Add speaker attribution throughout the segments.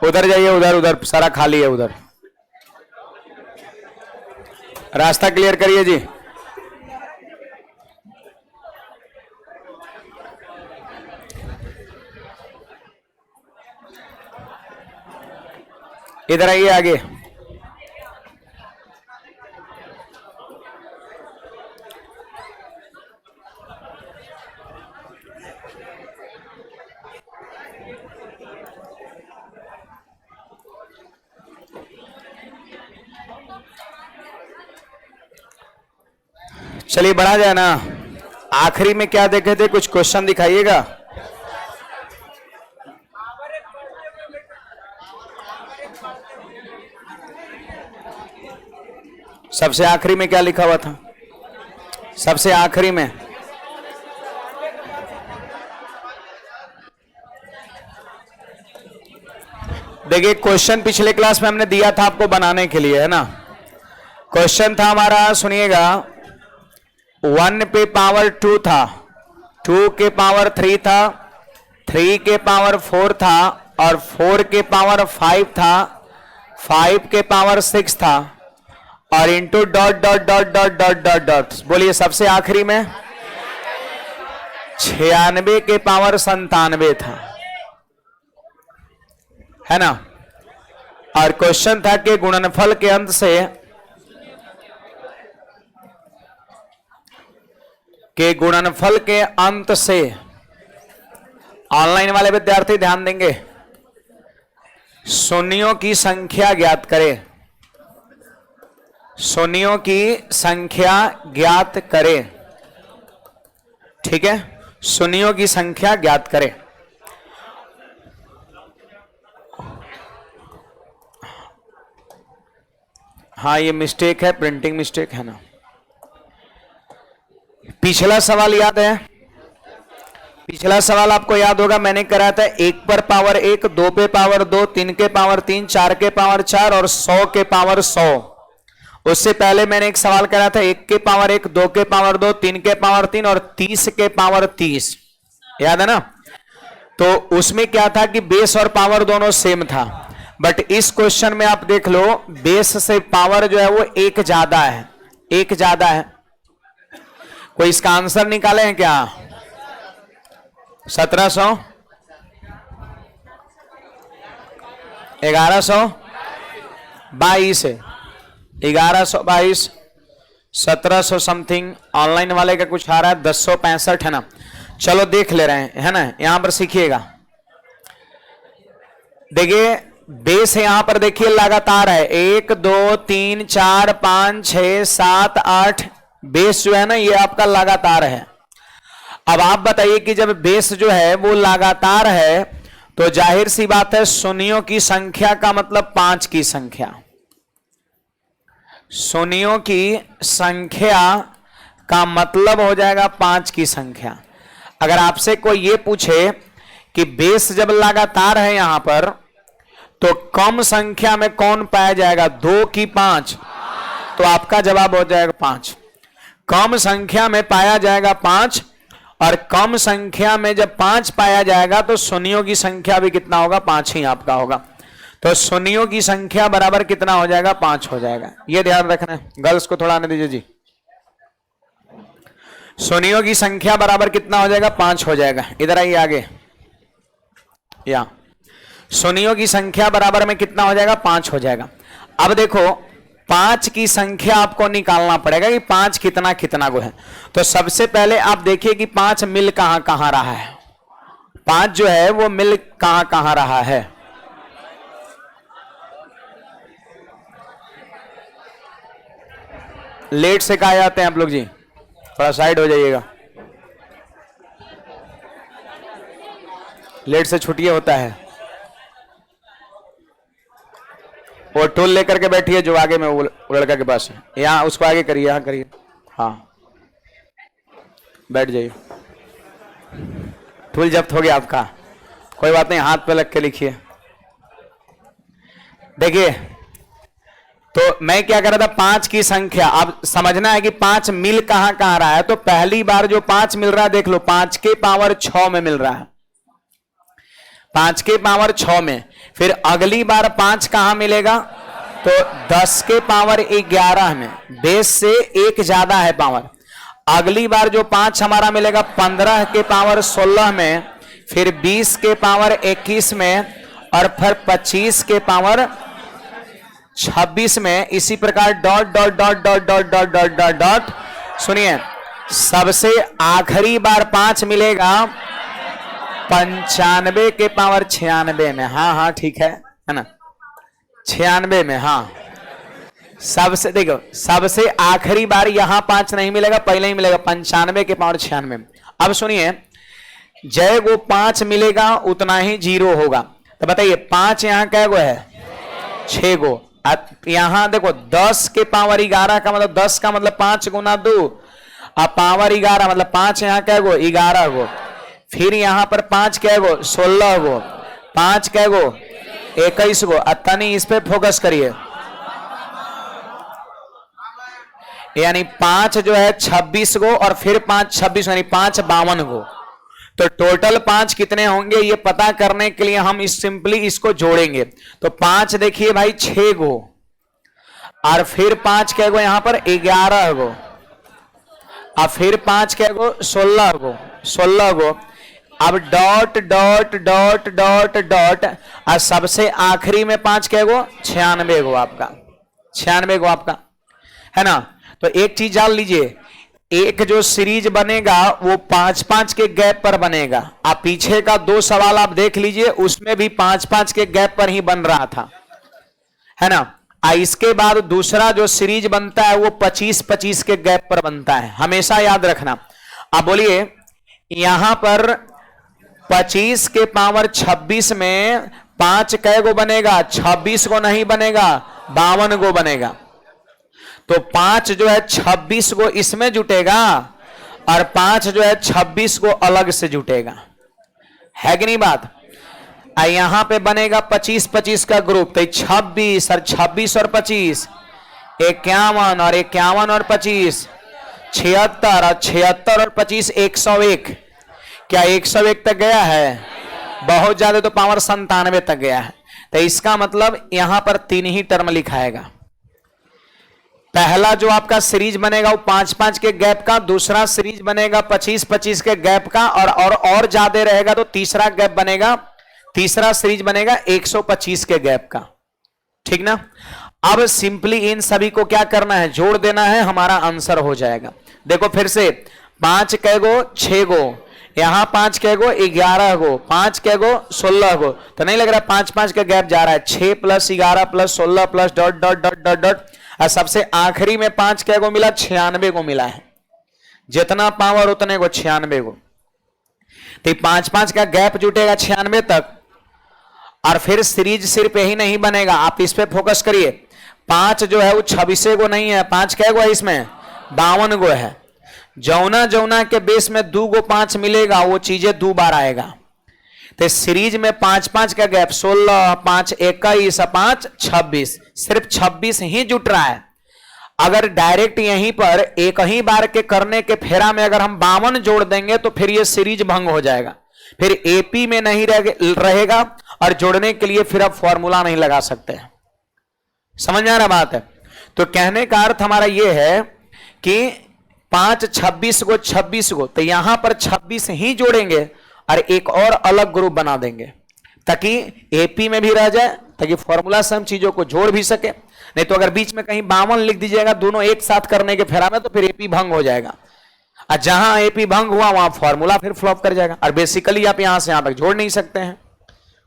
Speaker 1: उधर जाइए, उधर उधर सारा खाली है, उधर रास्ता क्लियर करिए जी। इधर आइए आगे। चलिए बढ़ा जाए ना। आखिरी में क्या देखे थे, कुछ क्वेश्चन दिखाइएगा। सबसे आखिरी में क्या लिखा हुआ था? सबसे आखिरी में देखिए, क्वेश्चन पिछले क्लास में हमने दिया था आपको बनाने के लिए, है ना। क्वेश्चन था हमारा, सुनिएगा, 1 पे पावर 2 था, 2 के पावर 3 था, 3 के पावर 4 था, और 4 के पावर 5 था, 5 के पावर 6 था, और into dot dot dot dot dot dot dot. बोलिए सबसे आखिरी में 96 के पावर 97 था, है ना। और क्वेश्चन था कि गुणनफल के अंत से ऑनलाइन वाले विद्यार्थी ध्यान देंगे, शून्यों की संख्या ज्ञात करें, शून्यों की संख्या ज्ञात करें। ठीक है, शून्यों की संख्या ज्ञात करें। हाँ ये मिस्टेक है, प्रिंटिंग मिस्टेक है ना। पिछला सवाल याद है? पिछला सवाल आपको याद होगा, मैंने कराया था 1 पर पावर 1, 2 पे पावर 2, 3 के पावर 3, 4 के पावर 4 और 100 के पावर 100। उससे पहले मैंने एक सवाल कराया था 1 के पावर 1, 2 के पावर 2, 3 के पावर 3 और 30 के पावर 30, याद है ना। तो उसमें क्या था कि बेस और पावर दोनों सेम था, बट इस क्वेश्चन में आप देख लो बेस से पावर जो है वो 1 ज्यादा है, 1 ज्यादा है। कोई इसका आंसर निकाले हैं क्या? 1700, 1122 है, 1122, 1700 समथिंग। ऑनलाइन वाले का कुछ आ रहा है 1065 है ना। चलो देख ले रहे हैं, है ना। यहां पर सीखिएगा, देखिए बेस है यहां पर, देखिए लगातार है 1 2 3 4 5 6 7 8। बेस जो है ना ये आपका लगातार है। अब आप बताइए कि जब बेस जो है वो लगातार है तो जाहिर सी बात है शून्यों की संख्या का मतलब 5 की संख्या, शून्यों की संख्या का मतलब हो जाएगा 5 की संख्या। अगर आपसे कोई ये पूछे कि बेस जब लगातार है यहां पर तो कम संख्या में कौन पाया जाएगा, 2 की 5, तो आपका जवाब हो जाएगा 5। कम संख्या में पाया जाएगा 5, और कम संख्या में जब 5 पाया जाएगा तो शून्यों की संख्या भी कितना होगा, 5 ही आपका होगा। तो शून्यों की संख्या बराबर कितना हो जाएगा, 5 हो जाएगा। ये ध्यान रखना है। गर्ल्स को थोड़ा आने दीजिए जी। शून्यों की संख्या बराबर कितना हो जाएगा, 5 हो जाएगा। इधर आइए आगे, या शून्यों की संख्या बराबर में कितना हो जाएगा, 5 हो जाएगा। अब देखो 5 की संख्या आपको निकालना पड़ेगा कि 5 कितना कितना को है। तो सबसे पहले आप देखिए कि 5 मिल कहां कहां रहा है, 5 जो है वो मिल कहां कहां रहा है। लेट से कहा जाते हैं आप लोग जी, थोड़ा साइड हो जाइएगा, लेट से छुट्टियां होता है। वो टूल लेकर के बैठिए जो आगे में वो लड़का के पास है, यहाँ उसको आगे करिए, यहाँ करिए, हाँ बैठ जाइए। टूल जब्त हो गया आपका, कोई बात नहीं, हाथ पे लग के लिखिए। देखिए तो मैं क्या कर रहा था, 5 की संख्या अब समझना है कि 5 मिल कहां कहां रहा है। तो पहली बार जो 5 मिल रहा है देख लो, 5 के पावर 6 में मिल रहा है। 5 के पावर 6 में। फिर अगली बार 5 कहां मिलेगा? तो 10 के पावर 11 में, बेस से 1 ज्यादा है पावर। अगली बार जो 5 हमारा मिलेगा 15 के पावर 16 में, फिर 20 के पावर 21 में, और फिर 25 के पावर 26 में। इसी प्रकार dot dot dot dot dot dot dot dot dot. सुनिए, सबसे आखिरी बार 5 मिलेगा 95 के पावर 96 में। हाँ हाँ ठीक है ना, 96 में। हाँ, सबसे देखो, सबसे आखिरी बार यहां 5 नहीं मिलेगा, पहले ही मिलेगा 95 के पावर 96। अब सुनिए, जय गो 5 मिलेगा उतना ही 0 होगा। तो बताइए 5 यहां कै गो है? 6 गो। यहां देखो 10 के पावर 11 का मतलब 10 का मतलब 5 गुना 2, अब पावर 11 मतलब 5 यहां कै गो? 11 गो। फिर यहां पर 5 कै गो? 16 गो। 5 कै गो? 21 गो। तनी इस पे फोकस करिए, यानी 5 जो है 26 गो, और फिर 5 26 यानी 5 52 गो। तो टोटल 5 कितने होंगे ये पता करने के लिए हम सिंपली इसको जोड़ेंगे। तो 5 देखिए भाई 6 गो, और फिर 5 कै गो? यहां पर 11 गो, और फिर 5 कै गो? 16 गो। 16 गो। अब dot dot dot dot dot, और सबसे आखिरी में 5 कै गो? 96 गो आपका। 96 गो आपका है ना। तो एक चीज जान लीजिए, एक जो सीरीज बनेगा वो 5-5 के गैप पर बनेगा। आप पीछे का 2 सवाल आप देख लीजिए, उसमें भी 5-5 के गैप पर ही बन रहा था, है ना। इसके बाद दूसरा जो सीरीज बनता है वो 25-25 के गैप पर बनता है, हमेशा याद रखना। अब बोलिए, यहां पर 25 के पावर 26 में 5 कै गो बनेगा? 26 गो नहीं बनेगा, 52 गो बनेगा। तो 5 जो है 26 गो इसमें जुटेगा, और 5 जो है 26 गो अलग से जुटेगा, है कि नहीं बात। यहां पे बनेगा 25-25 का ग्रुप, तो 26 और 26 और 25 51, और 51 और 25 76, और 76 और 25 101। क्या 101 तक गया है? बहुत ज्यादा तो पावर 97 तक गया है। तो इसका मतलब यहां पर 3 ही टर्म लिखाएगा। पहला जो आपका सीरीज बनेगा वो 5-5 के गैप का, दूसरा सीरीज बनेगा 25-25 के गैप का, और ज्यादा रहेगा तो तीसरा गैप बनेगा, तीसरा सीरीज बनेगा 125 के गैप का, ठीक ना। अब सिंपली इन सभी को क्या करना है? जोड़ देना है, हमारा आंसर हो जाएगा। देखो फिर से, 5 कै गो? 6 गो। यहां 5 कै गो? 11 गो। 5 कै गो? 16 गो। तो नहीं लग रहा 5-5 का गैप जा रहा है? 6 + 11 + 16 + dot dot dot dot dot, और सबसे आखिरी में 5 कै गो मिला? 96 गो मिला है। जितना पावर उतने को 96 गो। तो 5-5 का गैप जुटेगा 96 तक, और फिर सीरीज सिर्फ यही नहीं बनेगा, आप इस पे फोकस करिए। 5 जो है वो 26 गो नहीं है, 5 कै गो है इसमें? 52 गो है। जौना जौना के बेस में 2 गो 5 मिलेगा वो चीजें 2 बार आएगा। तो सीरीज में 5-5 का गैप 16, 5 21, 5 26, सिर्फ 26 ही जुट रहा है। अगर डायरेक्ट यहीं पर एक ही बार के करने के फेरा में अगर हम 52 जोड़ देंगे तो फिर ये सीरीज भंग हो जाएगा, फिर एपी में नहीं रहेगा, और जोड़ने के लिए फिर आप फॉर्मूला नहीं लगा सकते। समझ में आ रहा बात है। तो कहने का अर्थ हमारा ये है कि 5 26 गो 26 गो, तो यहां पर 26 ही जोड़ेंगे और एक और अलग ग्रुप बना देंगे ताकि एपी में भी रह जाए, ताकि फॉर्मूला से हम चीजों को जोड़ भी सके। नहीं तो अगर बीच में कहीं 52 लिख दीजिएगा दोनों एक साथ करने के फेरा में, तो फिर एपी भंग हो जाएगा, और जहां एपी भंग हुआ वहां फॉर्मूला फिर फ्लॉप कर जाएगा, और बेसिकली आप यहां से यहां तक जोड़ नहीं सकते हैं।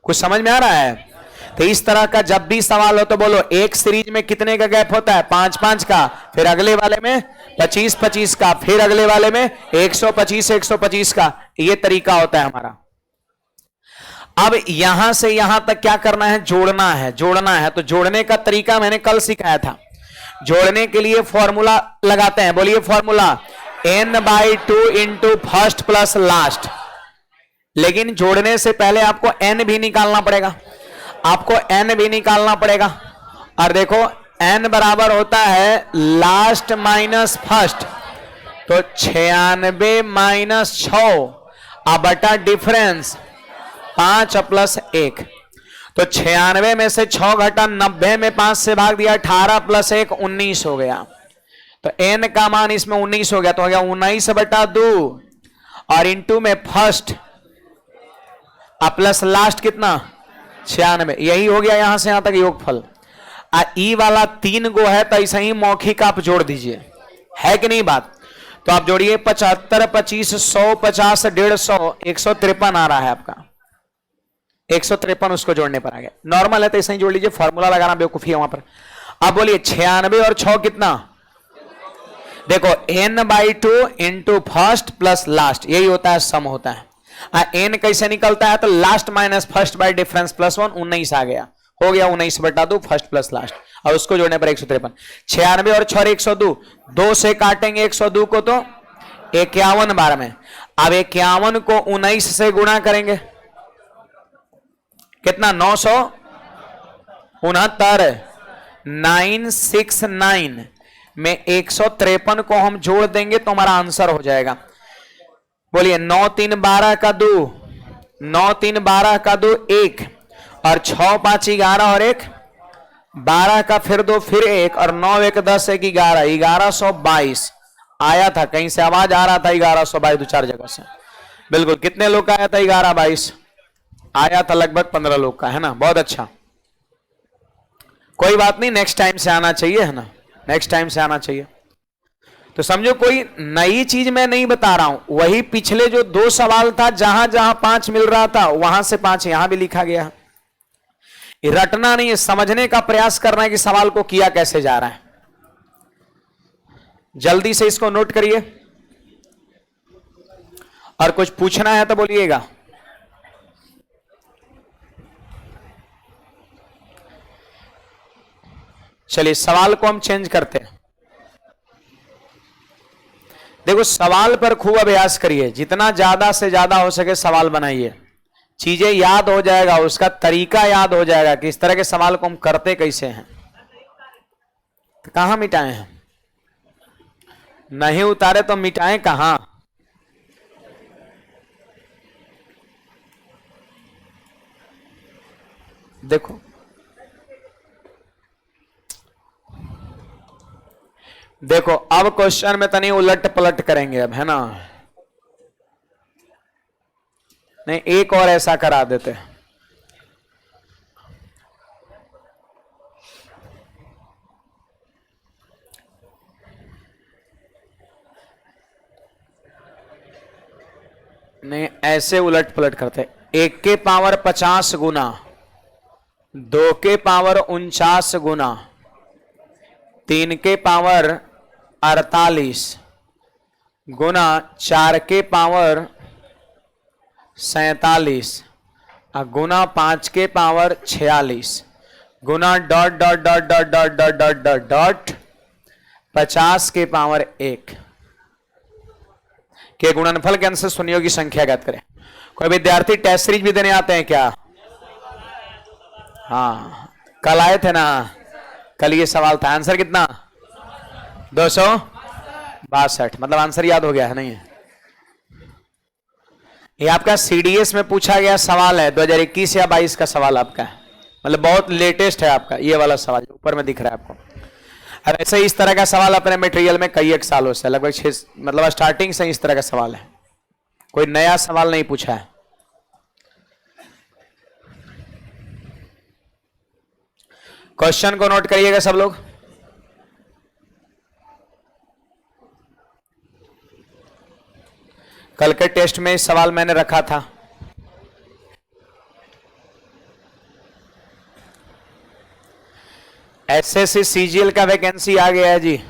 Speaker 1: कुछ समझ में आ रहा है? तो इस तरह का जब भी सवाल हो तो बोलो, एक सीरीज में कितने का गैप होता है? 5-5 का, फिर अगले वाले में 25-25 का, फिर अगले वाले में 125-125 का। ये तरीका होता है हमारा। अब यहां से यहां तक क्या करना है? जोड़ना है, जोड़ना है। तो जोड़ने का तरीका मैंने कल सिखाया था। जोड़ने के लिए फॉर्मूला लगाते हैं, बोलिए formula n/2 into first plus last. लेकिन जोड़ने से पहले आपको n भी निकालना पड़ेगा, आपको n भी निकालना पड़ेगा। और देखो n बराबर होता है लास्ट माइनस फर्स्ट, तो 96 - 6 अब बटा डिफरेंस 5 प्लस 1, तो 96 में से 6 घटा 90 में 5 से भाग दिया, 18 प्लस 1 19 हो गया। तो n का मान इसमें 19 हो गया, तो हो गया 19/2 और इंटू में फर्स्ट प्लस लास्ट कितना 96, यही हो गया यहां से यहां तक योगफल। ई वाला 3 गो है तो ऐसा ही मौखिक आप जोड़ दीजिए, है कि नहीं बात। तो आप जोड़िए 75, 25, 100, 50, 150, 153 आ रहा है आपका, 153 उसको जोड़ने पर आ गया। नॉर्मल है तो ऐसा ही जोड़ लीजिए, फॉर्मूला लगाना बेवकूफी है वहां पर। अब बोलिए 96 और 6 कितना, देखो n/2 into first plus last, यही होता है सम होता है। n कैसे निकलता है, तो last minus first by difference plus 1, 19 आ गया, हो गया 19/2 फर्स्ट प्लस लास्ट, और उसको जोड़ने पर 153। 96 और 6 102, 2 से काटेंगे 102 को तो 51 बार में। अब 51 को 19 से गुणा करेंगे, कितना 969, 969 में 153 को हम जोड़ देंगे तो हमारा आंसर हो जाएगा। बोलिए 9 3 12 का 2, 9 3 12 का 2 1, और 6 5 11 और 1 12 का फिर 2 फिर 1, और 9 1 10 1 11, 1122 आया था। कहीं से आवाज आ रहा था 1122 दो चार जगह से, बिल्कुल। कितने लोग का आया था 1122 आया था, लगभग 15 लोग का, है ना। बहुत अच्छा, कोई बात नहीं, नेक्स्ट टाइम से आना चाहिए, है ना, नेक्स्ट टाइम से आना चाहिए। तो समझो कोई नई चीज मैं नहीं बता रहा हूं, वही पिछले जो 2 सवाल था जहां जहां 5 मिल रहा था वहां से 5 यहां भी लिखा गया है। रटना नहीं है, समझने का प्रयास करना है कि सवाल को किया कैसे जा रहा है। जल्दी से इसको नोट करिए, और कुछ पूछना है तो बोलिएगा। चलिए सवाल को हम चेंज करते हैं। देखो सवाल पर खूब अभ्यास करिए, जितना ज्यादा से ज्यादा हो सके सवाल बनाइए, चीजें याद हो जाएगा, उसका तरीका याद हो जाएगा कि इस तरह के सवाल को हम करते कैसे हैं। तो कहां मिटाए हैं, नहीं उतारे तो मिटाएं कहां। देखो देखो अब क्वेश्चन में तनी उलट पलट करेंगे अब, है ना। नहीं एक और ऐसा करा देते, नहीं ऐसे उलट पलट करते। 1 के पावर 50 गुना, 2 के पावर 49 गुना, 3 के पावर 48 गुना 4 के पावर 47 गुना 5 के पावर 46 गुना dot dot dot dot dot dot dot dot dot 50 के पावर 1 के गुणनफल के अंश सुनियोगी संख्या ज्ञात करें। कोई विद्यार्थी टेस्ट सीरीज भी देने आते हैं क्या? हाँ कल आए थे ना, कल ये सवाल था। आंसर कितना? 262। मतलब आंसर याद हो गया है? नहीं, ये आपका सीडीएस में पूछा गया सवाल है, 2021 या 22 का सवाल आपका है। मतलब बहुत लेटेस्ट है आपका ये वाला सवाल जो ऊपर में दिख रहा है आपको। अब ऐसे इस तरह का सवाल अपने मटेरियल में कई एक सालों से, लगभग 6 मतलब स्टार्टिंग से इस तरह का सवाल है, कोई नया सवाल नहीं पूछा है। क्वेश्चन को नोट करिएगा सब लोग। कल के टेस्ट में इस सवाल मैंने रखा था। एसएससी सीजीएल का वैकेंसी आ गया है जी।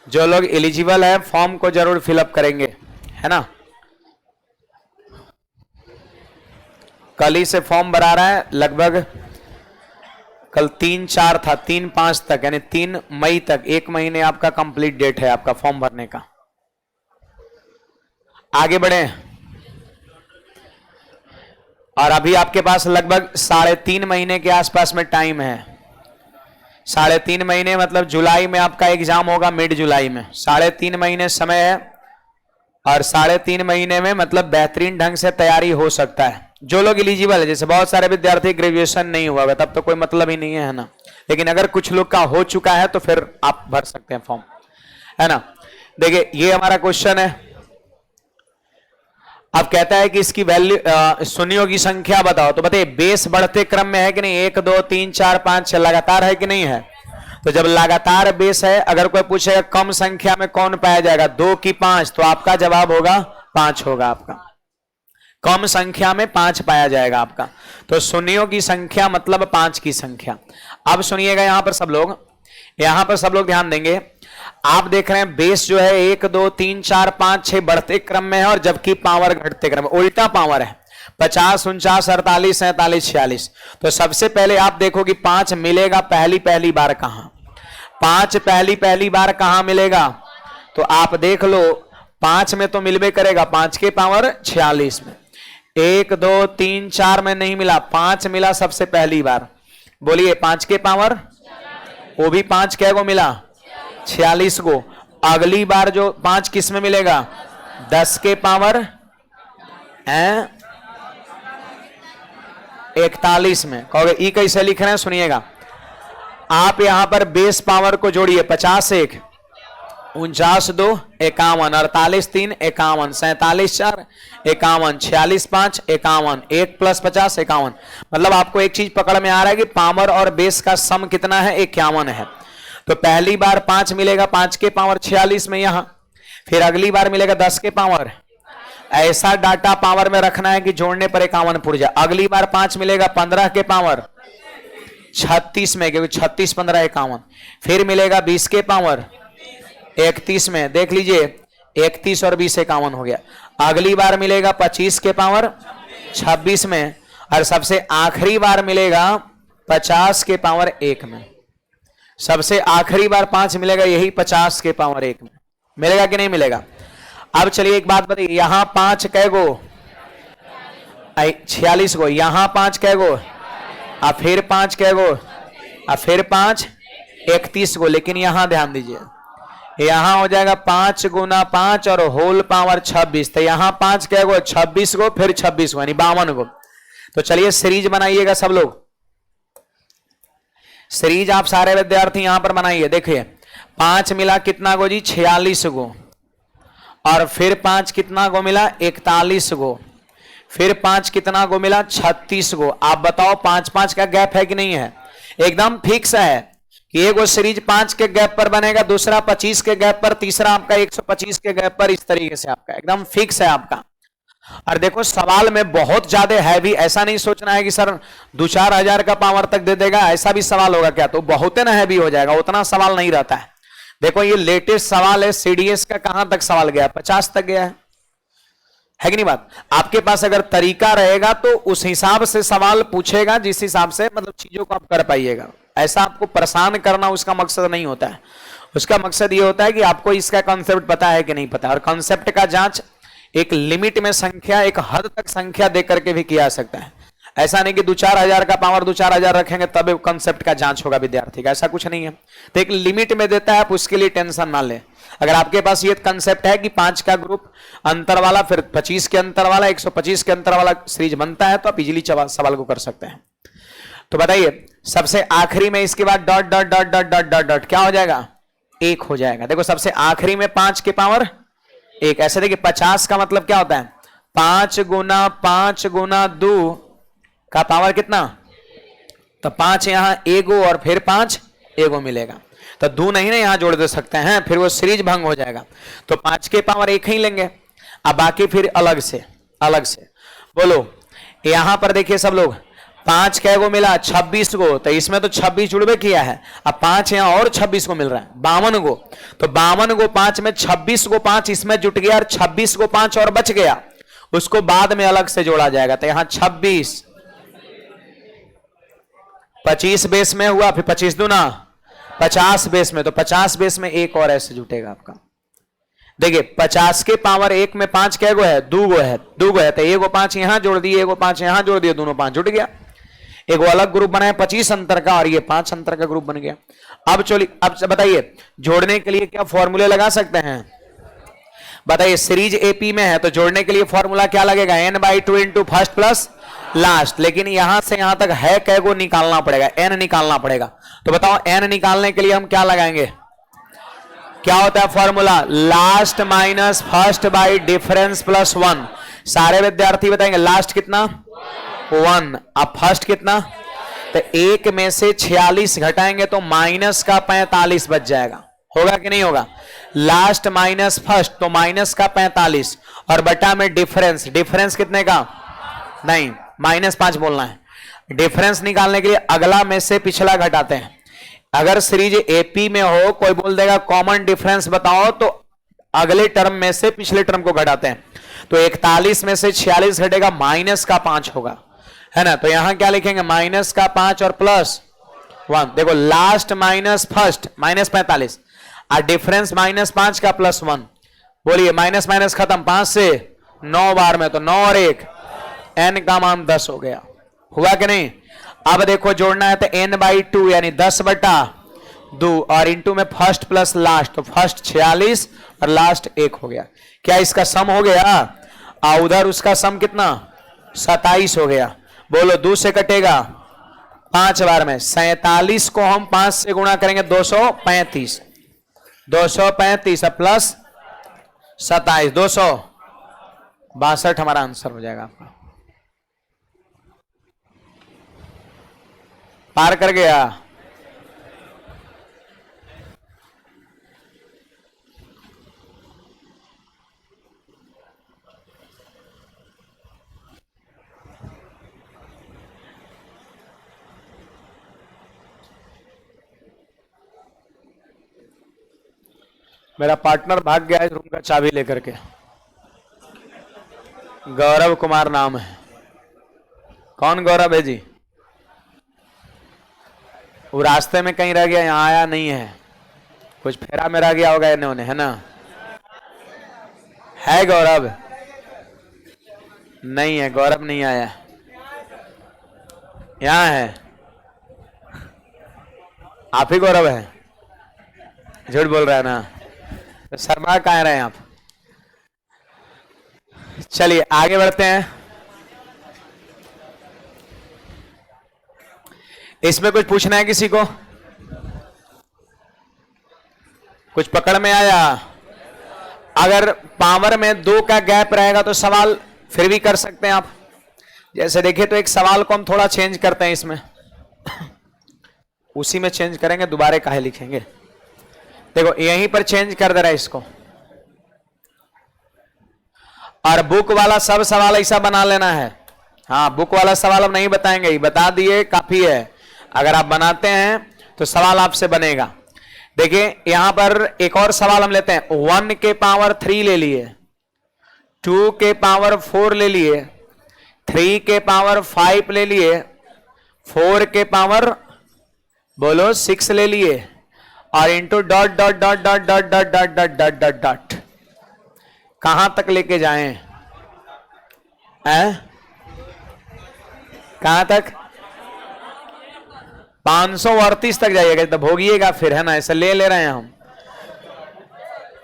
Speaker 1: जो लोग एलिजिबल है फॉर्म को जरूर फिलअप करेंगे, है ना। कल ही से फॉर्म भरा रहा है, लगभग कल 3-4 था, 3-5 तक, यानी 3 मई तक, 1 महीने आपका कंप्लीट डेट है आपका फॉर्म भरने का। आगे बढ़े। और अभी आपके पास लगभग 3.5 महीने के आसपास में टाइम है। 3.5 महीने मतलब जुलाई में आपका एग्जाम होगा, मिड जुलाई में। 3.5 महीने समय है, और 3.5 महीने में मतलब बेहतरीन ढंग से तैयारी हो सकता है। जो लोग एलिजिबल है, जैसे बहुत सारे विद्यार्थी ग्रेजुएशन नहीं हुआ है तब तो कोई मतलब ही नहीं है ना, लेकिन अगर कुछ लोग का हो चुका है तो फिर आप भर सकते हैं फॉर्म, है ना। देखिए ये हमारा क्वेश्चन है। अब कहता है कि इसकी वैल्यू शून्यों की संख्या बताओ, तो बताइए बेस बढ़ते क्रम में है कि नहीं, 1 2 3 4 5 6 लगातार है कि नहीं है। तो जब लगातार बेस है, अगर कोई पूछेगा कम संख्या में कौन पाया जाएगा, 2 की 5, तो आपका जवाब होगा 5 होगा आपका, कम संख्या में 5 पाया जाएगा आपका। तो शून्यों की संख्या मतलब 5 की संख्या। अब सुनिएगा यहां पर सब लोग ध्यान देंगे। आप देख रहे हैं बेस जो है 1 2 3 4 5 6 बढ़ते क्रम में है, और जबकि पावर घटते क्रम में, उल्टा पावर है, 50 49 48 47 46। तो सबसे पहले आप देखो कि 5 मिलेगा पहली बार कहां, 5 पहली बार कहां मिलेगा, तो आप देख लो 5 में तो मिलबे करेगा, 5 के पावर 46 में। 1 2 3 4 में नहीं मिला, 5 मिला सबसे पहली बार। बोलिए 5 के पावर, वो भी 5 कै को मिला, 46 को। अगली बार जो 5 किस में मिलेगा, 10 के पावर 41 में। कहोगे ई कैसे लिख रहे हैं, सुनिएगा। आप यहां पर बेस पावर को जोड़िए, 50 1 49 2 51, 48 3 51, 47 4 51, 46 5 51, 1 + 50 51। मतलब आपको एक चीज पकड़ में आ रहा है कि पावर और बेस का सम कितना है, 51 है। तो पहली बार 5 मिलेगा 5 के पावर 46 में यहां, फिर अगली बार मिलेगा 10 के पावर, ऐसा डाटा पावर में रखना है कि जोड़ने पर 51 पुर जाए। अगली बार 5 मिलेगा 15 के पावर 36 में, क्योंकि 36 15 51। फिर मिलेगा 20 के पावर 31 में, देख लीजिए 31 और 20 51 हो गया। अगली बार मिलेगा 25 के पावर 26 में, और सबसे आखिरी बार मिलेगा 50 के पावर 1 में। सबसे आखिरी बार 5 मिलेगा यही 50 के पावर 1 में, मिलेगा कि नहीं मिलेगा। अब चलिए एक बात बताइए, यहां 5 कै गो, 46 को, यहां 5 कै गो, और फिर 5 कै गो, और फिर 5 31 को। लेकिन यहां ध्यान दीजिए, यहां हो जाएगा 5 × 5 और होल पावर 26। तो यहां 5 कै गो, 26 को, फिर 26 को, यानी 52 को। तो चलिए सीरीज बनाइएगा सब लोग, सीरीज आप सारे विद्यार्थी यहां पर बनाइए। देखिए 5 मिला कितना को जी, 46 को, और फिर 5 कितना को मिला, 41 को, फिर 5 कितना को मिला, 36 को। आप बताओ 5 5 का गैप है कि नहीं है, एकदम फिक्स है कि एक सीरीज 5 के गैप पर बनेगा, दूसरा 25 के गैप पर, तीसरा आपका 125 के गैप पर, इस तरीके से आपका एकदम फिक्स है आपका। और देखो सवाल में बहुत ज्यादा हैवी, ऐसा नहीं सोचना है कि सर 2-4 हजार का पावर तक दे देगा, ऐसा भी सवाल होगा क्या, तो बहुत ना हैवी हो जाएगा, उतना सवाल नहीं रहता है। देखो ये लेटेस्ट सवाल है, सीडीएस का कहां तक सवाल गया, 50 तक गया है कि नहीं बात। आपके पास अगर तरीका रहेगा तो उस हिसाब से सवाल पूछेगा, जिस हिसाब से मतलब चीजों को आप कर पाइएगा। ऐसा आपको परेशान करना उसका मकसद नहीं होता है, उसका मकसद ये होता है कि आपको इसका कॉन्सेप्ट पता है कि नहीं पता। और कॉन्सेप्ट का जांच एक लिमिट में संख्या, एक हद तक संख्या दे करके भी किया जा सकता है। ऐसा नहीं कि 2-4 हजार का पावर 2-4 हजार रखेंगे तब कॉन्सेप्ट का जांच होगा विद्यार्थी का, ऐसा कुछ नहीं है। तो एक लिमिट में देता है, आप उसके लिए टेंशन ना ले। अगर आपके पास ये कॉन्सेप्ट है कि 5 का ग्रुप अंतर वाला, फिर 25 के अंतर वाला, 125 के अंतर वाला सीरीज बनता है, तो आप इजीली सवाल को कर सकते हैं। तो बताइए सबसे आखिरी में इसके बाद dot dot dot dot dot dot dot क्या हो जाएगा, 1 हो जाएगा। देखो सबसे आखिरी में 5 के पावर 1, ऐसे देखिए 50 का मतलब क्या होता है, 5 × 5 × 2 का पावर कितना, तो 5 यहां एगो और फिर 5 एगो मिलेगा। तो 2 नहीं ना यहां जोड़ दे सकते हैं, फिर वो सीरीज भंग हो जाएगा। तो 5 के पावर 1 ही लेंगे, अब बाकी फिर अलग से बोलो। यहां पर देखिए सब लोग 5 कै गो मिला, 26 को, तो इसमें तो 26 जुड़वे किया है, अब 5 यहां और 26 को मिल रहा है, 52 को। तो 52 को 5 में, 26 को 5 इसमें जुट गया, और 26 को 5 और बच गया, उसको बाद में अलग से जोड़ा जाएगा। तो यहां 26 25 बेस में हुआ, फिर 25 दूना 50 बेस में, तो 50 बेस में 1 और ऐसे जुटेगा आपका। देखिए 50 के पावर 1 में 5 कै गो है, 2 गो है, तो 1 को 5 यहां जोड़ दिए, 1 को 5 यहां जोड़ दिए, दोनों 5 जुट गया। एक अलग ग्रुप बनाया 25 अंतर का, और ये 5 अंतर का ग्रुप बन गया। अब चलिए अब बताइए जोड़ने के लिए क्या फॉर्मूले लगा सकते हैं, बताइए सीरीज एपी में है तो जोड़ने के लिए फॉर्मूला क्या लगेगा, n/2 × फर्स्ट प्लस लास्ट, लेकिन यहां से यहां तक है कै को निकालना पड़ेगा, n निकालना पड़ेगा। तो बताओ n निकालने के लिए हम क्या लगाएंगे, क्या होता है formula, last minus first by difference plus 1। सारे विद्यार्थी बताएंगे लास्ट कितना 1, अब फर्स्ट कितना, तो एक में से 46 घटाएंगे तो माइनस का 45 बच जाएगा, होगा कि नहीं होगा। लास्ट माइनस फर्स्ट तो माइनस का 45 और बटा में डिफरेंस, डिफरेंस कितने का, नहीं -5 बोलना है। डिफरेंस निकालने के लिए अगला में से पिछला घटाते हैं। अगर सीरीज एपी में हो, कोई बोल देगा कॉमन डिफरेंस बताओ, तो अगले टर्म में से पिछले टर्म को घटाते हैं। तो 41 में से 46 घटेगा, -5 होगा, है ना। तो यहां क्या लिखेंगे, -5 और +1। देखो लास्ट माइनस फर्स्ट -45 और डिफरेंस -5 का +1। बोलिए माइनस माइनस खत्म, 5 से 9 बार में, तो 9 और 1, n का मान 10 हो गया, हुआ कि नहीं। अब देखो जोड़ना है तो n/2 यानी 10/2 और इंटू में फर्स्ट प्लस लास्ट, तो फर्स्ट 46 और लास्ट 1 हो गया। क्या इसका सम हो गया, और उधर उसका सम कितना 27 हो गया। बोलो 2 से कटेगा 5 बार में, 47 को हम 5 से गुणा करेंगे 235, 235 प्लस 27 262 हमारा आंसर हो जाएगा आपका। पार कर गया। मेरा पार्टनर भाग गया है रूम का चाबी लेकर के, गौरव कुमार नाम है। कौन गौरव है जी, वो रास्ते में कहीं रह गया, यहाँ आया नहीं है, कुछ फेरा में रह गया होगा इन्होंने, है ना। है गौरव, नहीं है गौरव, नहीं आया, यहाँ है। आप ही गौरव है, झूठ बोल रहा है ना, तो शर्मा कहाँ रहे हैं आप। चलिए आगे बढ़ते हैं। इसमें कुछ पूछना है किसी को, कुछ पकड़ में आया। अगर पावर में 2 का गैप रहेगा तो सवाल फिर भी कर सकते हैं आप। जैसे देखिए तो एक सवाल को हम थोड़ा चेंज करते हैं, इसमें उसी में चेंज करेंगे, दोबारा काहे लिखेंगे। देखो यहीं पर चेंज कर दे रहा है इसको, और बुक वाला सब सवाल ऐसा बना लेना है। हाँ बुक वाला सवाल हम नहीं बताएंगे, बता दिए काफी है। अगर आप बनाते हैं तो सवाल आपसे बनेगा। देखिए यहां पर एक और सवाल हम लेते हैं। 1 के पावर 3 ले लिए, 2 के पावर 4 ले लिए, 3 के पावर 5 ले लिए, 4 के पावर बोलो 6 ले लिए, और into dot dot dot dot dot dot dot dot dot dot dot. कहां तक लेके जाएं, कहां तक, 538 तक जाइएगा तो भोगिएगा फिर, है ना। ऐसे ले रहे हैं हम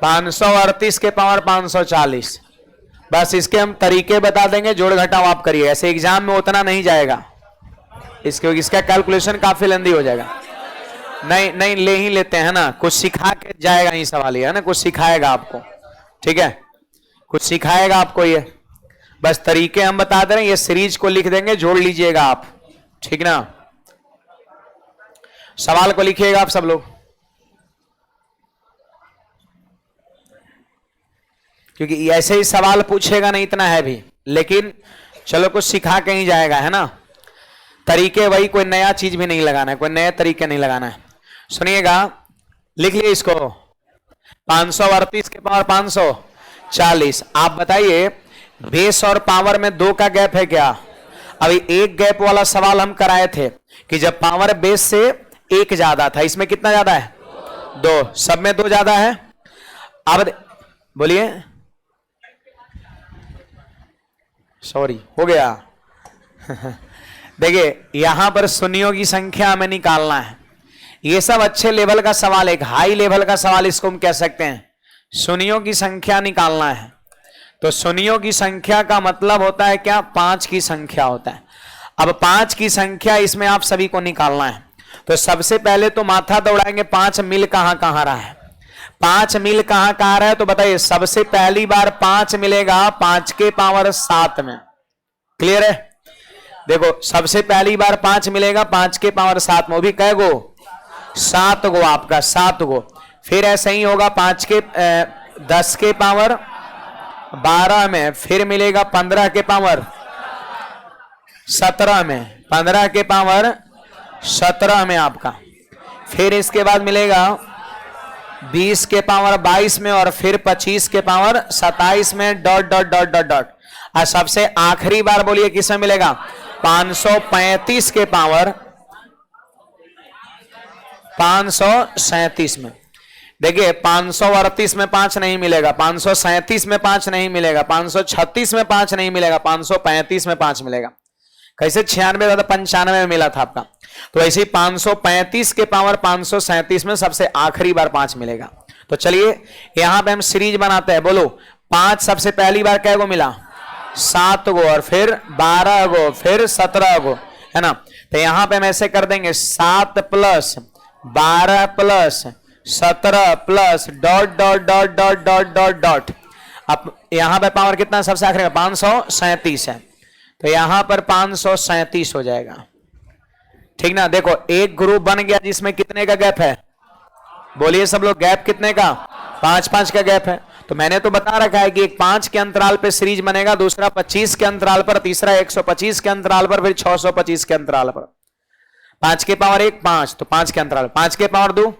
Speaker 1: 538 के पावर 540। बस इसके हम तरीके बता देंगे, जोड़ घटाओ आप करिए। ऐसे एग्जाम में उतना नहीं जाएगा, इसका कैलकुलेशन काफी लंबी हो जाएगा। नहीं नहीं ले ही लेते हैं ना, कुछ सिखा के जाएगा ये सवाल, है ना, कुछ सिखाएगा आपको, ठीक है, कुछ सिखाएगा आपको ये। बस तरीके हम बता दे रहे हैं, ये सीरीज को लिख देंगे, जोड़ लीजिएगा आप, ठीक ना। सवाल को लिखिएगा आप सब लोग, क्योंकि ऐसे ही सवाल पूछेगा नहीं, इतना है भी, लेकिन चलो कुछ सिखा के ही जाएगा, है ना। तरीके वही, कोई नया चीज भी नहीं लगाना है, कोई नए तरीके नहीं लगाना है। सुनिएगा, लिख लिए इसको, 538 के पावर 540। आप बताइए बेस और पावर में 2 का गैप है क्या। अभी एक गैप वाला सवाल हम कराए थे कि जब पावर बेस से 1 ज्यादा था, इसमें कितना ज्यादा है 2, सब में 2 ज्यादा है। अब बोलिए, सॉरी हो गया देखिए यहां पर शून्यों की संख्या हमें निकालना है। ये सब अच्छे लेवल का सवाल है, एक हाई लेवल का सवाल इसको हम कह सकते हैं। शून्यों की संख्या निकालना है, तो शून्यों की संख्या का मतलब होता है क्या, 5 की संख्या होता है। अब 5 की संख्या इसमें आप सभी को निकालना है। तो सबसे पहले तो माथा दौड़ाएंगे 5 मिल कहां कहां रहा है, 5 मिल कहां कहां रहा है। तो बताइए सबसे पहली बार 5 मिलेगा 5 के पावर 7 में। क्लियर है? देखो सबसे पहली बार 5 मिलेगा 5 के पावर 7 में, वो भी कै गो 7 गो आपका 7 गो। फिर ऐसे ही होगा 5 के 10 के पावर 12 में, फिर मिलेगा 15 के पावर 17 में, 15 के पावर 17 में आपका। फिर इसके बाद मिलेगा 20 के पावर 22 में, और फिर 25 के पावर 27 में, dot dot dot dot dot. और सबसे आखिरी बार बोलिए किसमें मिलेगा, 535 के पावर 537 में। देखिए 538 में 5 नहीं मिलेगा, 537 में 5 नहीं मिलेगा, 536 में 5 नहीं मिलेगा, 535 में 5 मिलेगा। कैसे 96 था 95 में मिला था आपका। तो ऐसे ही 535 के पावर 537 में सबसे आखिरी बार 5 मिलेगा। तो चलिए यहां पे हम सीरीज बनाते हैं। बोलो 5 सबसे पहली बार कै गो मिला, 7 गो, और फिर 12 गो, फिर 17 गो, है ना। तो यहां पे हम ऐसे कर देंगे 7 plus 12 plus 17 plus dot dot dot dot dot dot dot. अब यहां पे पावर कितना सबसे आखिरी में 537 है, तो यहां पर 537 हो जाएगा। ठीक ना। देखो एक ग्रुप बन गया जिसमें कितने का गैप है, बोलिए सब लोग, गैप कितने का, 5-5 का गैप है। तो मैंने तो बता रखा है कि एक 5 के अंतराल पे सीरीज बनेगा, दूसरा 25 के अंतराल पर, तीसरा 125 के अंतराल पर, फिर 625 के अंतराल पर। 5 के पावर 1 5, तो 5 के अंतराल, 5 के पावर 2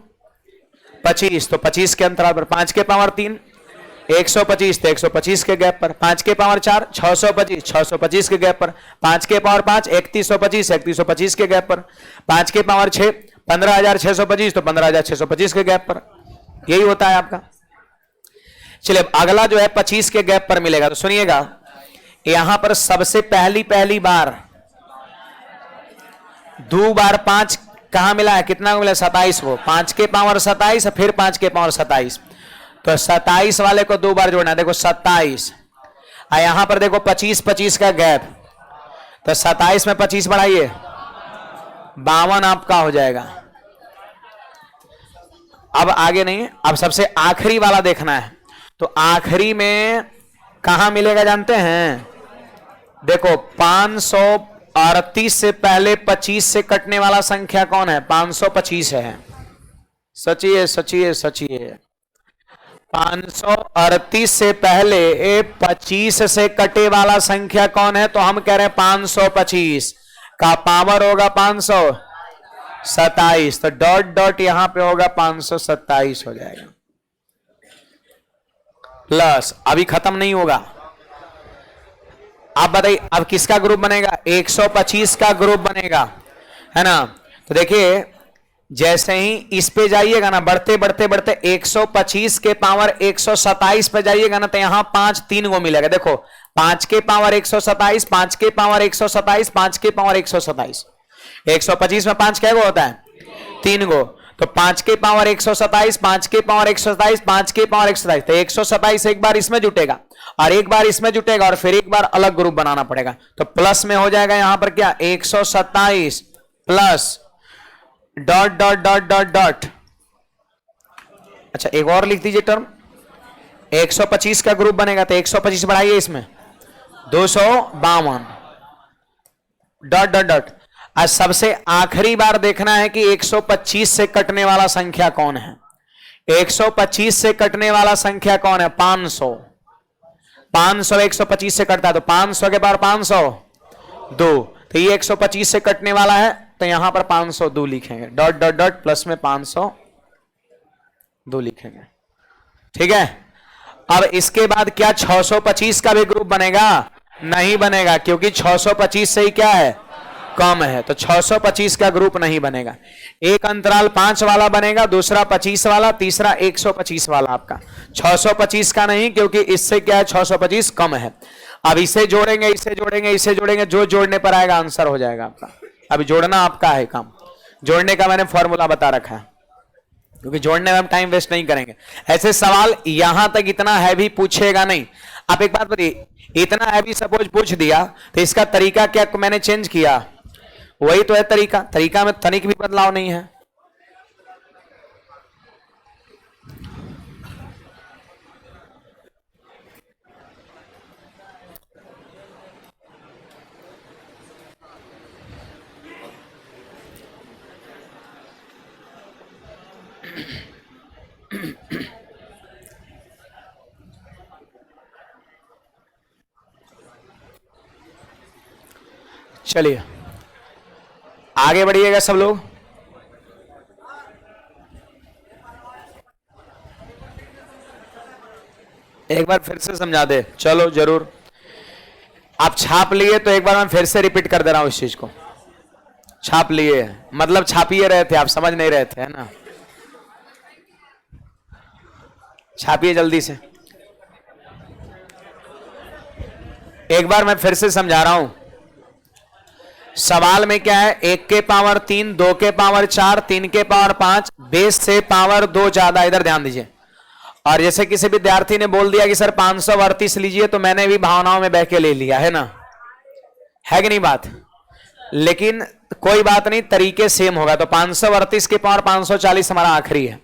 Speaker 1: 25, तो 25 के अंतराल पर, 5 के पावर 3 125, तो 125 के गैप पर, 5 के पावर 4 625, 625 के गैप पर, 5 के पावर 5 3125, 3125 के गैप पर, 5 के पावर 6 15625, तो 15625 के गैप पर। यही होता है आपका। चलिए अगला जो है 25 के गैप पर मिलेगा। तो सुनिएगा यहां पर सबसे पहली बार 2 बार 5 कहां मिला है, कितना को मिला, 27 को, 5 के पावर 27, फिर 5 के पावर 27। तो 27 वाले को 2 बार जोड़ना, देखो 27, यहां पर देखो 25-25 का गैप, तो 27 में 25 बढ़ाइए 52 आपका हो जाएगा। अब आगे नहीं, अब सबसे आखिरी वाला देखना है। तो आखिरी में कहां मिलेगा जानते हैं, देखो 538 से पहले 25 से कटने वाला संख्या कौन है, 525 है। सचिए सचिए सचिए, 538 से पहले 25 से कटे वाला संख्या कौन है, तो हम कह रहे हैं 525 का पावर होगा 527, तो डॉट डॉट यहां पे होगा 527 हो जाएगा। प्लस अभी खत्म नहीं होगा, आप बताइए अब किसका ग्रुप बनेगा, 125 का ग्रुप बनेगा, है ना। तो देखिए जैसे ही इस पे जाइएगा ना, बढ़ते बढ़ते बढ़ते 125 के पावर 127 पे जाइएगा ना, तो यहां 5 3 गो मिलेगा। देखो 5 के पावर 127, 5 के पावर 127, 5 के पावर 127, 125 में 5 क्या गो होता है, 3 गो। तो 5 के पावर 127, 5 के पावर 127, 5 के पावर 127, तो 127 एक बार इसमें जुटेगा और एक बार इसमें जुटेगा और फिर एक बार अलग ग्रुप बनाना पड़ेगा। तो प्लस में हो जाएगा यहां पर क्या, 127 plus dot dot dot dot dot. अच्छा एक और लिख दीजिए टर्म, 125 का ग्रुप बनेगा, तो 125 बढ़ाइए इसमें 252 डॉट डॉट डॉट। आज सबसे आखिरी बार देखना है कि 125 से कटने वाला संख्या कौन है। 125 से कटने वाला संख्या कौन है, 500। 500 125 से कटता है, तो 500 के बाद 502, तो ये 125 से कटने वाला है, तो यहां पर 502 लिखेंगे, डॉट डॉट डॉट प्लस में 502 लिखेंगे। ठीक है। अब इसके बाद क्या 625 का भी ग्रुप बनेगा, नहीं बनेगा, क्योंकि 625 से ही क्या है, कम है, तो 625 का ग्रुप नहीं बनेगा। एक अंतराल 5 वाला बनेगा, दूसरा 25 वाला, तीसरा 125 वाला आपका। 625 का नहीं, क्योंकि इससे क्या है, 625 कम है। अब इसे जोड़ेंगे, इसे जोड़ेंगे, इसे जोड़ेंगे, जो जोड़ने पर आएगा आंसर हो जाएगा आपका। अभी जोड़ना आपका है काम, जोड़ने का मैंने फॉर्मूला बता रखा है, क्योंकि जोड़ने में हम टाइम वेस्ट नहीं करेंगे। ऐसे सवाल यहां तक इतना हैवी पूछेगा नहीं, आप एक बात बताइए, इतना हैवी सपोज पूछ दिया तो इसका तरीका क्या मैंने चेंज किया? वही तो है तरीका, तरीका में तनिक भी बदलाव नहीं है। चलिए आगे बढ़िएगा सब लोग। एक बार फिर से समझा दे, चलो जरूर। आप छाप लिए तो एक बार मैं फिर से रिपीट कर दे रहा हूं इस चीज को। छाप लिए मतलब छापिए रहे थे, आप समझ नहीं रहे थे, है ना? छापिए जल्दी से। एक बार मैं फिर से समझा रहा हूं। सवाल में क्या है? 1 के पावर 3, 2 के पावर 4, 3 के पावर 5, बेस से पावर 2 ज्यादा। इधर ध्यान दीजिए। और जैसे किसी विद्यार्थी ने बोल दिया कि सर 538 लीजिए, तो मैंने भी भावनाओं में बह के ले लिया, है ना? है कि नहीं बात? लेकिन कोई बात नहीं, तरीके सेम होगा। तो 538 के पावर 540 हमारा आखिरी है।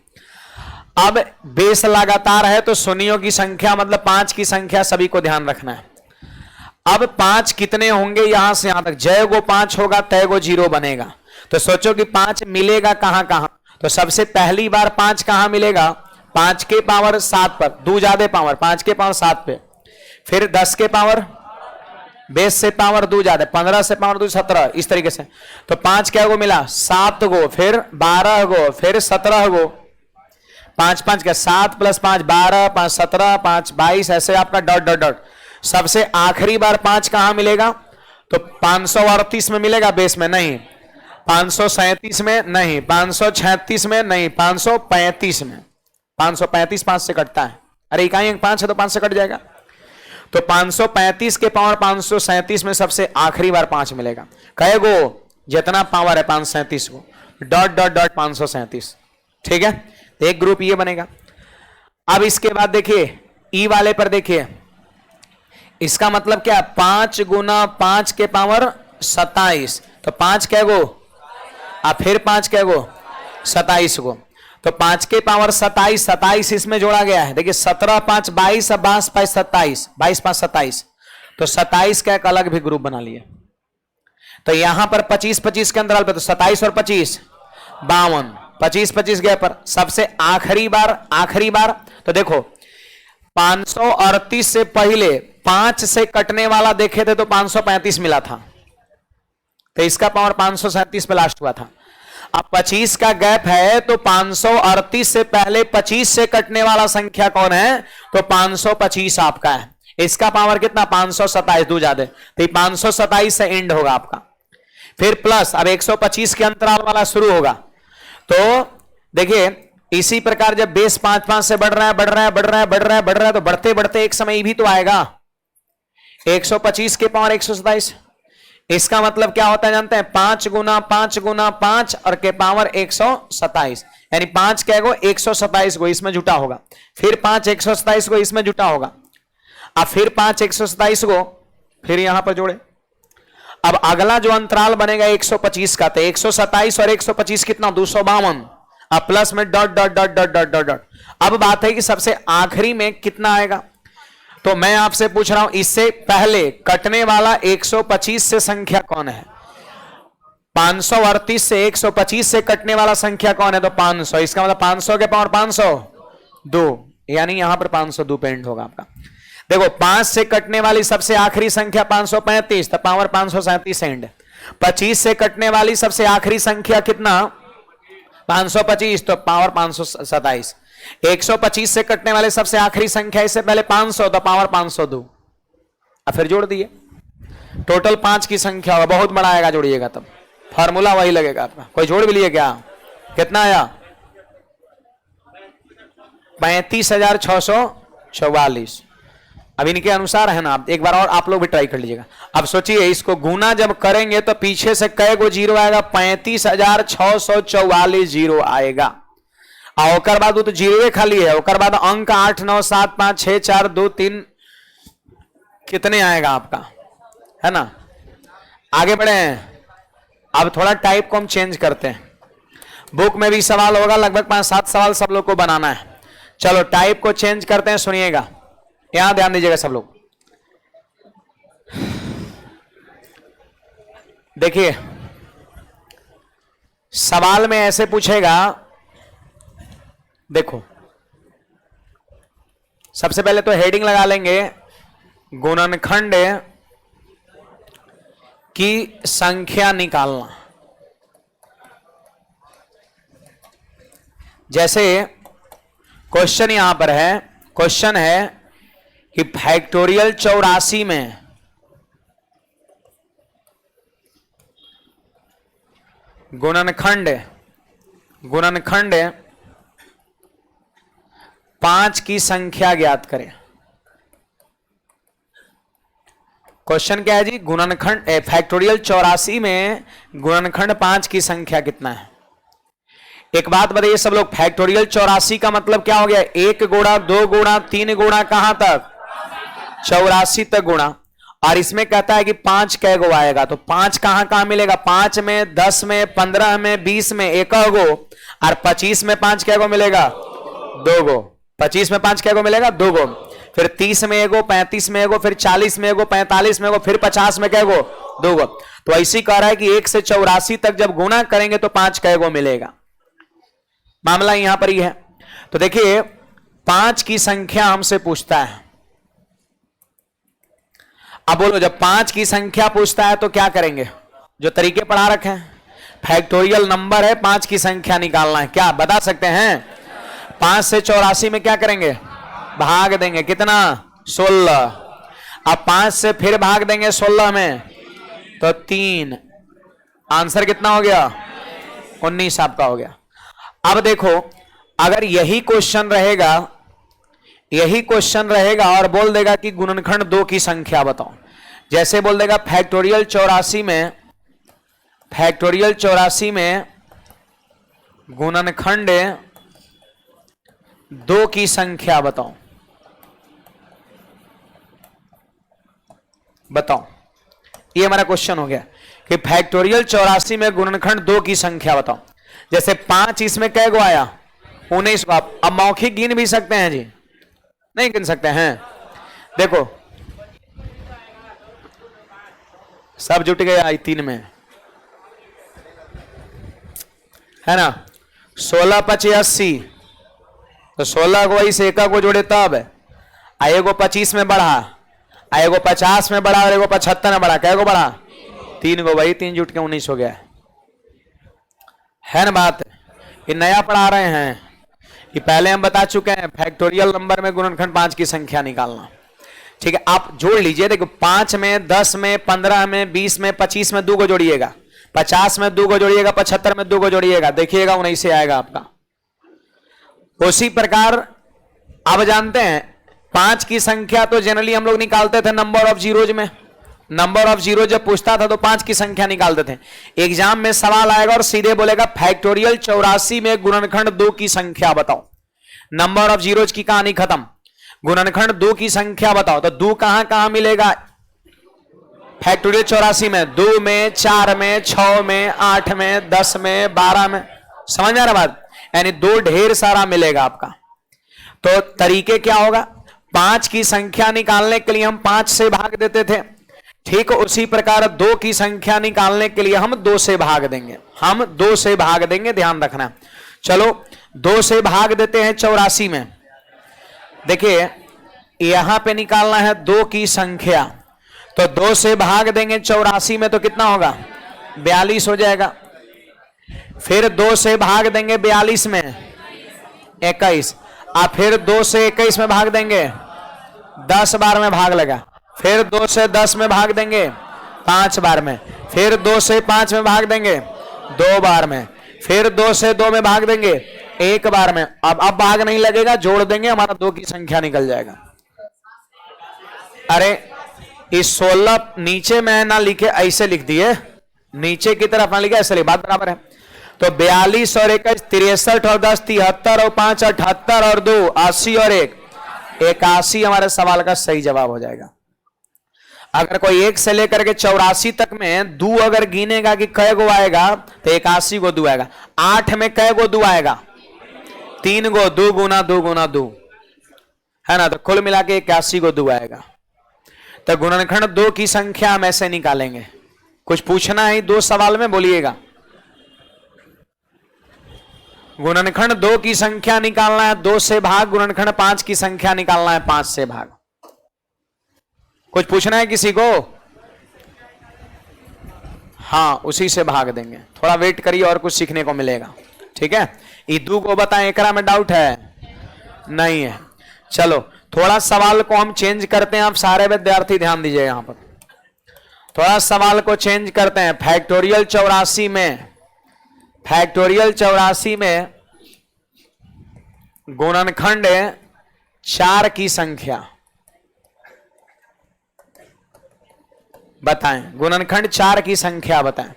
Speaker 1: अब बेस लगातार है तो शून्यों की संख्या मतलब 5 की संख्या सभी को ध्यान रखना है। अब 5 कितने होंगे? यहां से यहां तक जय गो 5 होगा, तय गो 0 बनेगा। तो सोचो कि 5 मिलेगा कहां कहां। तो सबसे पहली बार 5 कहां मिलेगा? 5 के पावर 7 पर, दो ज्यादा पावर, 5 के पावर 7 पे। फिर 10 के पावर, बेस से पावर 2 ज्यादा, 15 से पावर 2 17, इस तरीके से। तो 5 क्या गो मिला? 7 गो, फिर 12 गो, फिर 17 गो। 5 5 क्या? 7 + 5 12, 5 17, 5 22, ऐसे आपका डॉट डॉट डॉट। सबसे आखिरी बार 5 कहां मिलेगा? तो 538 में मिलेगा, बेस में नहीं, 537 में नहीं, 536 में नहीं, 535 में। 535 5 से कटता है। अरे इकाई 5 है तो 5 से कट जाएगा। तो 535 के पावर 537 में सबसे आखिरी बार 5 मिलेगा। कहे गो? जितना पावर है 537 को, डॉट डॉट डॉट 537। ठीक है, एक ग्रुप ये बनेगा। अब इसके बाद देखिए ई वाले पर देखिए, इसका मतलब क्या? 5 × 5 के पावर 27। तो 5 क्या गो? अब फिर 5 क्या गो? 27 गो। तो 5 के पावर 27, 27 इसमें जोड़ा गया है। देखिए 17 5 22, अब 22 5 27, 22 5 27। तो 27 का एक अलग भी ग्रुप बना लिए। तो यहां पर 25 25 के अंतराल पे, तो 27 और 25 52, 25 25 गए पर सबसे आखिरी बार तो देखो 538 से पहले 5 से कटने वाला देखे थे तो 535 मिला था, तो इसका पावर 537 पे लास्ट हुआ था। अब 25 का गैप है तो 538 से पहले 25 से कटने वाला संख्या कौन है? तो 525 आपका है। इसका पावर कितना? 527, दो ज्यादा, तो 527 से एंड होगा आपका। फिर प्लस अब 125 के अंतराल वाला शुरू होगा। तो देखिए इसी प्रकार जब बेस 5 5 से बढ़ रहा है तो बढ़ते बढ़ते एक समय भी तो आएगा 125 के पावर 127। इसका मतलब क्या होता है जानते हैं? 5 × 5 × 5 और के पावर 127, यानी 5 क्या गो? 127 को इसमें जुटा होगा, फिर 5 127 को इसमें जुटा होगा, अब फिर 5 127 को फिर यहां पर जोड़े। अब अगला जो अंतराल बनेगा 125 का, तो 127 और 125 कितना? 252। अब प्लस में dot dot dot dot dot dot dot. अब बात है कि सबसे आखिरी में कितना आएगा? तो मैं आपसे पूछ रहा हूं इससे पहले कटने वाला 125 से संख्या कौन है? 538 से 125 से कटने वाला संख्या कौन है? तो 500। इसका मतलब 500 के पावर 502, यानी यहां पर 502 पे एंड होगा आपका। देखो 5 से कटने वाली सबसे आखिरी संख्या 535, तो पावर 537 एंड। 25 से कटने वाली सबसे आखिरी संख्या कितना? 525, तो पावर 527। 125 से कटने वाले सबसे आखिरी संख्या इससे पहले 500, तो पावर 502। अब फिर जोड़ दिए, टोटल 5 की संख्या होगा, बहुत बड़ा आएगा, जोड़िएगा तब फॉर्मूला वही लगेगा आपका। कोई जोड़ भी लिए क्या? कितना आया? 35,644। अब इनके अनुसार है ना, एक बार और आप लोग भी ट्राई कर लीजिएगा। अब सोचिए इसको गुना जब करेंगे तो पीछे से कै गो जीरो आएगा? 35,644 जीरो आएगा। और बाद वो तो जीरो खाली है, और बाद अंक 8 9 7 5 6 4 2 3 कितने आएगा आपका, है ना। आगे बढ़े हैं, अब थोड़ा टाइप को हम चेंज करते हैं। बुक में भी सवाल होगा, लगभग 5-7 सवाल सब लोग को बनाना है। चलो टाइप को चेंज करते हैं, सुनिएगा, यहां ध्यान दीजिएगा सब लोग। देखिए सवाल में ऐसे पूछेगा, देखो सबसे पहले तो हेडिंग लगा लेंगे, गुणनखंड की संख्या निकालना। जैसे क्वेश्चन यहां पर है, क्वेश्चन है कि फैक्टोरियल 84 में गुणनखंड 5 की संख्या ज्ञात करें। क्वेश्चन क्या है जी, गुणनखंड फैक्टोरियल 84 में गुणनखंड 5 की संख्या कितना है। एक बात बताइए सब लोग, फैक्टोरियल 84 का मतलब क्या हो गया, 1 गुणा 2 गुणा 3 गुणा कहां तक, 84 तक गुणा। और इसमें कहता है कि 5 कै गो आएगा, तो 5 कहां कहां मिलेगा, 5 में, 10 में, 15 में, 20 में 1 गो, और 25 में 5 कै गो मिलेगा, 2 गो। 25 में 5 कै गो मिलेगा, 2 गो। फिर 30 में 1 गो, 35 में 1 गो, फिर 40 में 1 गो, 45 में 1 गो, फिर 50 में कै गो, 2 गो। तो ऐसी कह रहा है कि 1 से 84 तक जब गुणा करेंगे तो 5 कै गो मिलेगा। मामला यहां पर ही है। तो देखिए 5 की संख्या हमसे पूछता है। अब बोलो, जब 5 की संख्या पूछता है तो क्या करेंगे, जो तरीके पढ़ा रखे हैं, फैक्टोरियल नंबर है, 5 की संख्या निकालना है, क्या बता सकते हैं। 5 से 84 में क्या करेंगे, भाग देंगे, कितना, 16। अब 5 से फिर भाग देंगे 16 में, तो 3। आंसर कितना हो गया, 19 आपका हो गया। अब देखो अगर यही क्वेश्चन रहेगा और बोल देगा कि गुणनखंड 2 की संख्या बताओ, जैसे बोल देगा फैक्टोरियल 84 में गुणनखंड 2 की संख्या बताओ, ये हमारा क्वेश्चन हो गया कि फैक्टोरियल 84 में गुणनखंड 2 की संख्या बताओ। जैसे 5 इसमें कै गो आया, 19 को। अब मौखिक गिन भी सकते हैं जी, नहीं गिन सकते हैं, देखो सब जुट गया 3 में, है ना। 16 5 80, तो 16 को इसे 1 को जोड़े तब, एगो 25 में बढ़ा, एगो 50 में बढ़ा, और एगो 75 में बढ़ा, कै गो बढ़ा, 3 गो। भाई 3 जुट के 19 हो गया, है ना बात। ये नया पढ़ा रहे हैं, कि पहले हम बता चुके हैं फैक्टोरियल नंबर में गुणनखंड 5 की संख्या निकालना। ठीक है, आप जोड़ लीजिए, देखो 5 में, 10 में, 15 में, 20 में, 25 में 2 को जोड़िएगा, 50 में 2 को जोड़िएगा, 75 में 2 को जोड़िएगा, देखिएगा 19 से आएगा आपका। उसी प्रकार अब जानते हैं 5 की संख्या तो जनरली हम लोग निकालते थे नंबर ऑफ जीरोज में। नंबर ऑफ जीरो जब पूछता था तो 5 की संख्या निकालते थे। एग्जाम में सवाल आएगा और सीधे बोलेगा फैक्टोरियल 84 में गुणनखंड 2 की संख्या बताओ। नंबर ऑफ जीरोज की कहानी खत्म, गुणनखंड 2 की संख्या बताओ। तो 2 कहां कहां मिलेगा फैक्टोरियल 84 में? 2 में, 4 में, 6 में, 8 में, 10 में, 12 में। समझ में आ रहा बात? यानी 2 ढेर सारा मिलेगा आपका। तो तरीके क्या होगा, 5 की संख्या निकालने के लिए हम 5 से भाग देते थे, ठीक उसी प्रकार 2 की संख्या निकालने के लिए हम 2 से भाग देंगे। हम 2 से भाग देंगे, ध्यान रखना। चलो 2 से भाग देते हैं 84 में। देखिए यहां पे निकालना है 2 की संख्या, तो 2 से भाग देंगे 84 में तो कितना होगा 42 हो जाएगा। फिर 2 से भाग देंगे 42 में 21, और फिर 2 से 21 में भाग देंगे 10 बार में भाग लगा। फिर 2 से 10 में भाग देंगे 5 बार में। फिर 2 से 5 में भाग देंगे 2 बार में। फिर 2 से 2 में भाग देंगे 1 बार में। अब भाग नहीं लगेगा, जोड़ देंगे, हमारा 2 की संख्या निकल जाएगा। अरे इस 16 नीचे में ना लिखे, ऐसे लिख दिए, नीचे की तरफ ना लिखे, ऐसे लिखे, बात बराबर है। तो 42 और 21 63 और 10 73 और 5 78 और 2 80 और 1 81 हमारे सवाल का सही जवाब हो जाएगा। अगर कोई 1 से लेकर के 84 तक में दू अगर गिनेगा कि कै गो आएगा तो 81 गो दू आएगा। 8 में कै गो दू आएगा? 3 गो, 2 गुना 2 गुना 2 है ना, तो कुल मिला के 81 गो दू आएगा। तो गुणनखंड 2 की संख्या हम ऐसे निकालेंगे। कुछ पूछना है 2 सवाल में, बोलिएगा। गुणनखंड 2 की संख्या निकालना है 2 से भाग, गुणनखंड 5 की संख्या निकालना है 5 से भाग। कुछ पूछना है किसी को? हाँ, उसी से भाग देंगे। थोड़ा वेट करिए और कुछ सीखने को मिलेगा। ठीक है, ईदू को बताएं, एकरा में डाउट है? नहीं है। चलो थोड़ा सवाल को हम चेंज करते हैं। आप सारे विद्यार्थी ध्यान दीजिए, यहां पर थोड़ा सवाल को चेंज करते हैं। फैक्टोरियल 84 में, फैक्टोरियल 84 में गुणनखंड 4 की संख्या बताएं। गुणनखंड 4 की संख्या बताएं।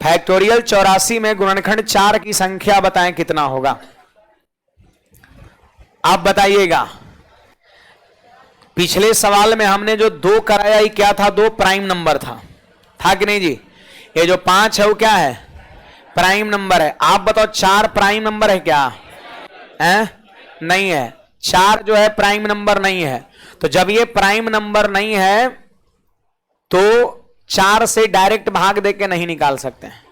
Speaker 1: फैक्टोरियल 84 में गुणनखंड 4 की संख्या बताएं, कितना होगा? आप बताइएगा। पिछले सवाल में हमने जो 2 कराया, ये क्या था? 2 प्राइम नंबर था कि नहीं जी? ये जो 5 है वो क्या है? प्राइम नंबर है। आप बताओ 4 प्राइम नंबर है क्या? नहीं है। 4 जो है प्राइम नंबर नहीं है। तो जब ये प्राइम नंबर नहीं है तो 4 से डायरेक्ट भाग देके नहीं निकाल सकते हैं।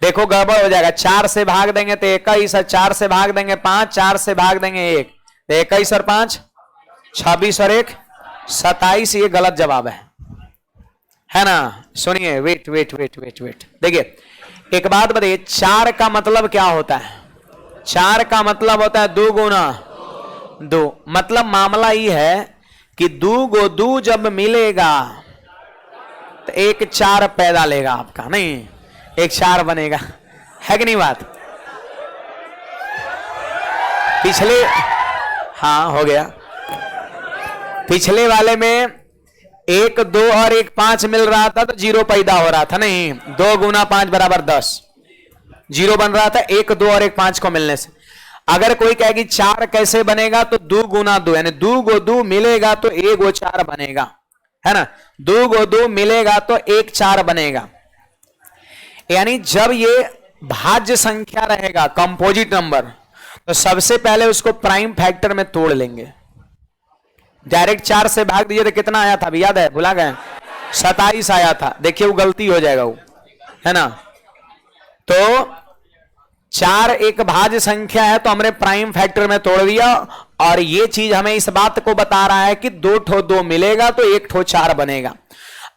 Speaker 1: देखो गड़बड़ हो जाएगा। 4 से भाग देंगे तो 21 है, 4 से भाग देंगे 5, 4 से भाग देंगे 1, तो 21 और 5 26 और 1 27। ये गलत जवाब है ना? सुनिए, wait wait wait wait wait, देखिए एक बात बताइए, 4 का मतलब क्या होता है? 4 का मतलब होता है 2 गुना 2। मतलब मामला ये है कि 2 गो 2 जब मिलेगा तो 1 4 पैदा लेगा आपका, नहीं 1 4 बनेगा, है कि नहीं बात? पिछले, हाँ हो गया। पिछले वाले में 1 2 और 1 5 मिल रहा था तो 0 पैदा हो रहा था, नहीं 2 गुना 5 बराबर 10, 0 बन रहा था 1 2 और 1 5 को मिलने से। अगर कोई कहेगी 4 कैसे बनेगा, तो 2 गुना 2 यानी 2 गो 2 मिलेगा तो 1 गो 4 बनेगा, है ना? 2 गो 2 मिलेगा तो 1 4 बनेगा। यानी जब ये भाज्य संख्या रहेगा, कंपोजिट नंबर, तो सबसे पहले उसको प्राइम फैक्टर में तोड़ लेंगे। डायरेक्ट 4 से भाग दीजिए तो कितना आया था अभी याद है? भुला गए? 27 आया था। देखिए वो गलती हो जाएगा वो, है ना? तो 4 एक भाज्य संख्या है तो हमने प्राइम फैक्टर में तोड़ दिया, और ये चीज हमें इस बात को बता रहा है कि 2 ठो 2 मिलेगा तो 1 ठो 4 बनेगा।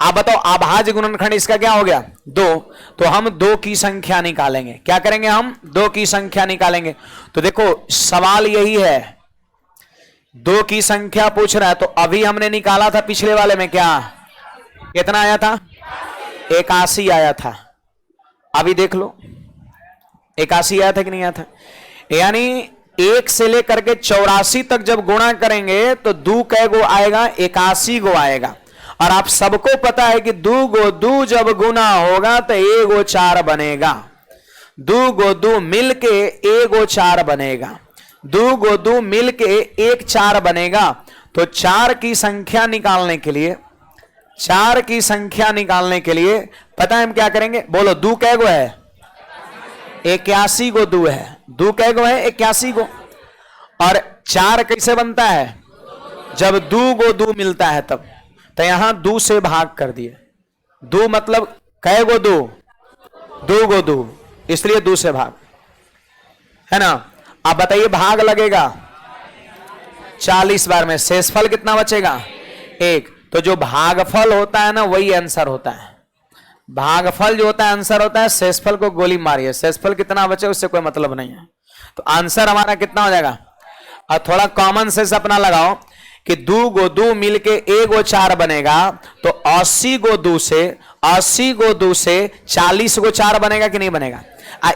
Speaker 1: आप बताओ अभाज्य गुणनखंड इसका क्या हो गया? 2। तो हम 2 की संख्या निकालेंगे। क्या करेंगे? हम 2 की संख्या निकालेंगे। तो देखो सवाल यही है, 2 की संख्या पूछ रहा है। तो अभी हमने निकाला था पिछले वाले में, क्या कितना आया था? 81 आया था। अभी देख लो 81 आया था कि नहीं आया था? यानी 1 से लेकर के 84 तक जब गुणा करेंगे तो 2 कै गो आएगा? 81 गो आएगा। और आप सबको पता है कि 2 गो 2 जब गुना होगा तो 1 गो 4 बनेगा। 2 गो 2 मिलके 1 गो 4 बनेगा। 2 गो 2 मिलके 1 4 बनेगा। तो 4 की संख्या निकालने के लिए, 4 की संख्या निकालने के लिए पता है हम क्या करेंगे? बोलो 2 कै गो है? 81 गो 2 है। 2 कै गो है? 81 गो। और 4 कैसे बनता है? जब 2 गो 2 मिलता है तब। तो यहां 2 से भाग कर दिए। 2 मतलब कै गो 2? 2 गो 2, इसलिए 2 से भाग, है ना? अब बताइए भाग लगेगा 40 बार में, शेषफल कितना बचेगा? 1। तो जो भागफल होता है ना वही आंसर होता है। भागफल जो होता है आंसर होता है। शेषफल को गोली मारिए, शेषफल कितना बचे उससे कोई मतलब नहीं है। तो आंसर हमारा कितना हो जाएगा? और थोड़ा कॉमन सेंस अपना लगाओ कि 2 गो 2 मिलके 1 गो 4 बनेगा। तो 80 गो 2 से 40 गो 4 बनेगा कि नहीं बनेगा?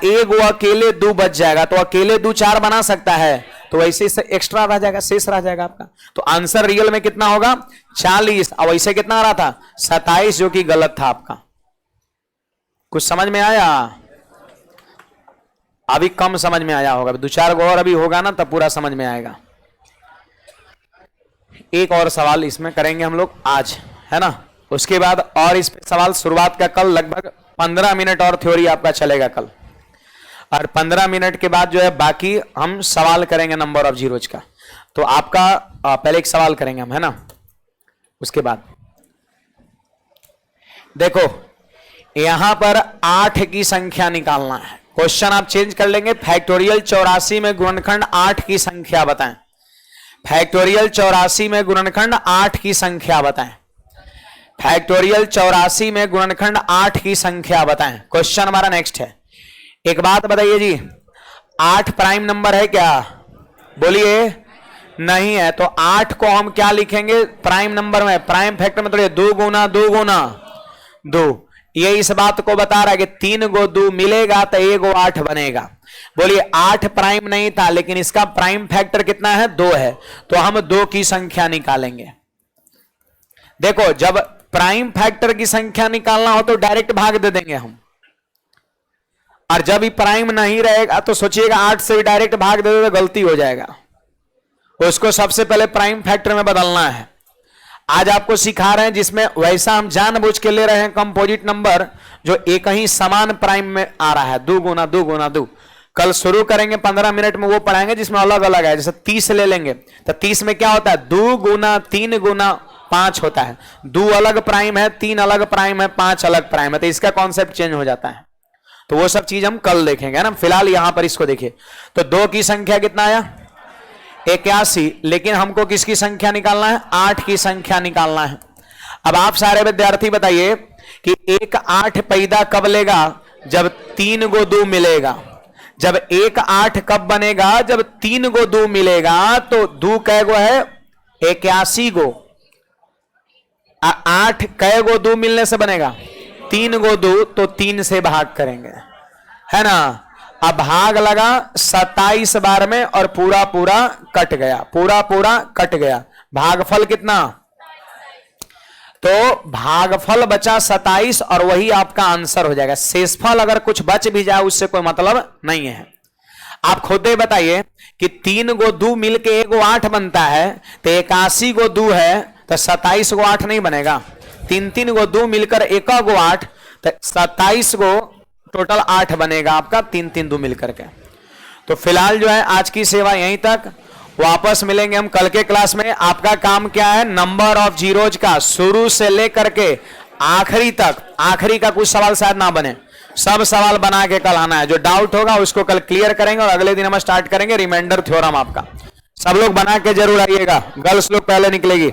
Speaker 1: 1 गो अकेले 2 बच जाएगा, तो अकेले 2 4 बना सकता है, तो वैसे से एक्स्ट्रा रह जाएगा, शेष रह जाएगा आपका। तो आंसर रियल में कितना होगा? 40। और वैसे कितना आ रहा था? 27, जो कि गलत था आपका। कुछ समझ में आया? अभी कम समझ में आया होगा, 2-4 गो और अभी होगा ना तब पूरा समझ में आएगा। एक और सवाल इसमें करेंगे हम लोग आज, है ना। उसके बाद और इस पे सवाल शुरुआत का कल लगभग 15 मिनट और थ्योरी आपका चलेगा कल, और 15 मिनट के बाद जो है बाकी हम सवाल करेंगे नंबर ऑफ जीरोज का। तो आपका पहले एक सवाल करेंगे हम, है ना। उसके बाद देखो यहां पर 8 की संख्या निकालना है। क्वेश्चन आप चेंज कर लेंगे, फैक्टोरियल 84 में गुणनखंड 8 की संख्या बताएं। फैक्टोरियल 84 में गुणनखंड 8 की संख्या बताएं। फैक्टोरियल 84 में गुणनखंड 8 की संख्या बताएं। क्वेश्चन हमारा नेक्स्ट है। एक बात बताइए जी, 8 प्राइम नंबर है क्या? बोलिए नहीं है। तो 8 को हम क्या लिखेंगे प्राइम नंबर में? प्राइम फैक्टर में थोड़ी 2 गुना 2 गुना 2। ये इस बात को बता रहा है कि 3 गो 2 मिलेगा तो 1 गो 8 बनेगा। बोलिए 8 प्राइम नहीं था, लेकिन इसका प्राइम फैक्टर कितना है? 2 है। तो हम 2 की संख्या निकालेंगे। देखो जब प्राइम फैक्टर की संख्या निकालना हो तो डायरेक्ट भाग दे देंगे हम, और जब ही प्राइम नहीं रहेगा तो सोचिएगा 8 से भी डायरेक्ट भाग दे दो तो गलती हो जाएगा। उसको सबसे पहले प्राइम फैक्टर में बदलना है। आज आपको सिखा रहे हैं जिसमें वैसा हम जानबूझ के ले रहे हैं कंपोजिट नंबर जो एक ही समान प्राइम में आ रहा है, 2 गुना 2 गुना 2। कल शुरू करेंगे 15 मिनट में वो पढ़ाएंगे जिसमें अलग अलग है। जैसे 30 ले लेंगे तो 30 में क्या होता है? 2 गुना 3 गुना 5 होता है। 2 अलग प्राइम है, 3 अलग प्राइम है, 5 अलग प्राइम है, तो इसका कॉन्सेप्ट चेंज हो जाता है। तो वो सब चीज हम कल देखेंगे ना। फिलहाल यहां पर इसको देखिए। तो 2 की संख्या कितना आया? 81। लेकिन हमको किसकी संख्या निकालना है? 8 की संख्या निकालना है। अब आप सारे विद्यार्थी बताइए कि 1 8 पैदा कब लेगा? जब 3 गो 2 मिलेगा। जब 1 8 कब बनेगा? जब 3 गो 2 मिलेगा। तो 2 कै गो है? 81 गो। 8 कै गो 2 मिलने से बनेगा? 3 गो 2, तो 3 से भाग करेंगे, है ना। अब भाग लगा 27 बार में और पूरा पूरा कट गया, पूरा पूरा कट गया। भागफल कितना? तो भागफल बचा 27 और वही आपका आंसर हो जाएगा। शेषफल अगर कुछ बच भी जाए उससे कोई मतलब नहीं है। आप खुद ही बताइए कि 3 गो 2 मिलके 1 गो 8 बनता है, तो 81 गो 2 है तो 27 गो 8 नहीं बनेगा। 3 गो 2 मिलकर 1 गो 8, तो 27 गो टोटल 8 बनेगा आपका, 3 2 मिलकर के। तो फिलहाल जो है आज की सेवा यहीं तक। वापस मिलेंगे हम कल के क्लास में। आपका काम क्या है? नंबर ऑफ जीरोज का शुरू से लेकर के आखिरी तक, आखिरी का कुछ सवाल शायद ना बने, सब सवाल बना के कल आना है। जो डाउट होगा उसको कल क्लियर करेंगे और अगले दिन हम स्टार्ट करेंगे रिमाइंडर थ्योरम आपका। सब लोग बना के जरूर आइएगा। गर्ल्स लोग पहले निकलेगी।